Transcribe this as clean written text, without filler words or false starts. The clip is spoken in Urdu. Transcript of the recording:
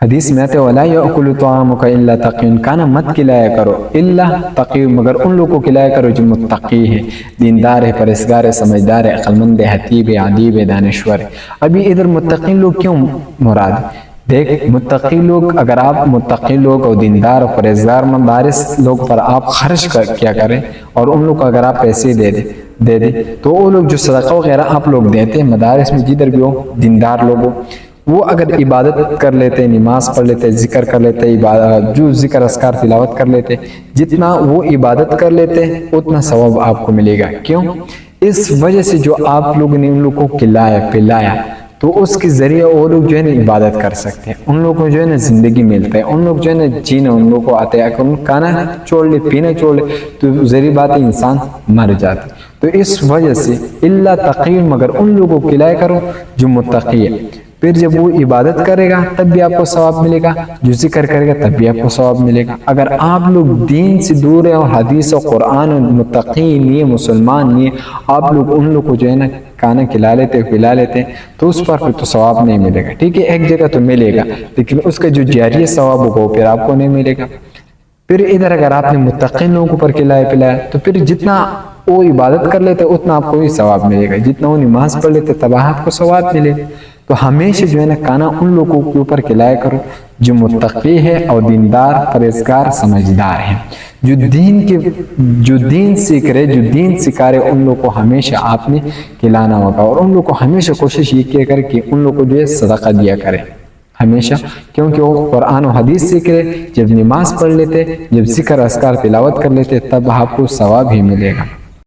حدیث میں آتے وَلَا يَأْكُلُ طَعَامُكَ إِلَّا تَقِيٌّ، کھانا مت کھلایا کرو الا تقی، مگر ان لوگوں کو کھلایا کرو جو متقی ہے، دیندار ہے، پرہیزگار ہے، سمجھدار ہے، عقل مند ہے، حتیب ہے، ادیب ہے، دانشور ہے۔ ابھی ادھر متقی لوگ کیوں مراد؟ دیکھ متقی لوگ، اگر آپ متقی لوگ اور دیندار اور پرہیزگار مدارس لوگ پر آپ خرچ کیا کریں اور ان لوگ کو اگر آپ پیسے دے دیں تو وہ لوگ جو صدقہ وغیرہ آپ لوگ دیتے ہیں مدارس میں جدھر بھی ہو، دیندار لوگ ہو، وہ اگر عبادت کر لیتے، نماز پڑھ لیتے، ذکر کر لیتے، جو ذکر اذکار تلاوت کر لیتے، جتنا وہ عبادت کر لیتے اتنا ثواب آپ کو ملے گا۔ کیوں؟ اس وجہ سے جو آپ لوگوں نے ان لوگوں کو کھلایا پلایا تو اس کے ذریعے وہ لوگ جو ہے نا عبادت کر سکتے ہیں، ان لوگوں کو جو ہے نا زندگی ملتا ہے، ان لوگ جو ہے نا جینا ان لوگوں کو آتا ہے۔ اگر ان کھانا چھوڑ لے، پینا چھوڑ لے تو ظاہر بات ہے انسان مر جاتا ہے۔ تو اس وجہ سے اللہ تقی، مگر ان لوگوں کو کھلایا کرو جو متقی ہے۔ پھر جب وہ عبادت کرے گا تب بھی آپ کو ثواب ملے گا، جو ذکر کرے گا تب بھی آپ کو ثواب ملے گا۔ اگر آپ لوگ دین سے دور ہیں اور حدیث و قرآن اور متقی نہیں، مسلمان نہیں، آپ لوگ ان لوگ کو جو ہے نا کھانا کھلا لیتے پلا لیتے تو اس پر پھر تو ثواب نہیں ملے گا۔ ٹھیک ہے، ایک جگہ تو ملے گا لیکن اس کا جو جاری ثواب ہوگا پھر آپ کو نہیں ملے گا۔ پھر ادھر اگر آپ نے متقین لوگوں پر کھلایا پلایا تو پھر جتنا وہ عبادت کر لیتے اتنا آپ کو ہی ثواب ملے گا، جتنا وہ نماز پڑھ لیتے تب آپ کو ثواب ملے گا۔ تو ہمیشہ جو ہے نا کھانا ان لوگوں کے اوپر کھلایا کرو جو متقی ہے اور دیندار، پرہیزگار، سمجھدار ہے، جو دین سیکھ رہے، جو دین سکھا رہے، ان لوگوں کو ہمیشہ آپ نے کھلانا ہوگا۔ اور ان لوگوں کو ہمیشہ کوشش یہ کیا کرے کہ ان لوگوں کو جو ہے صدقہ دیا کرے ہمیشہ، کیونکہ وہ قرآن و حدیث سیکھ رہے، جب نماز پڑھ لیتے، جب ذکر اذکار تلاوت کر لیتے تب آپ کو ثواب ہی ملے گا۔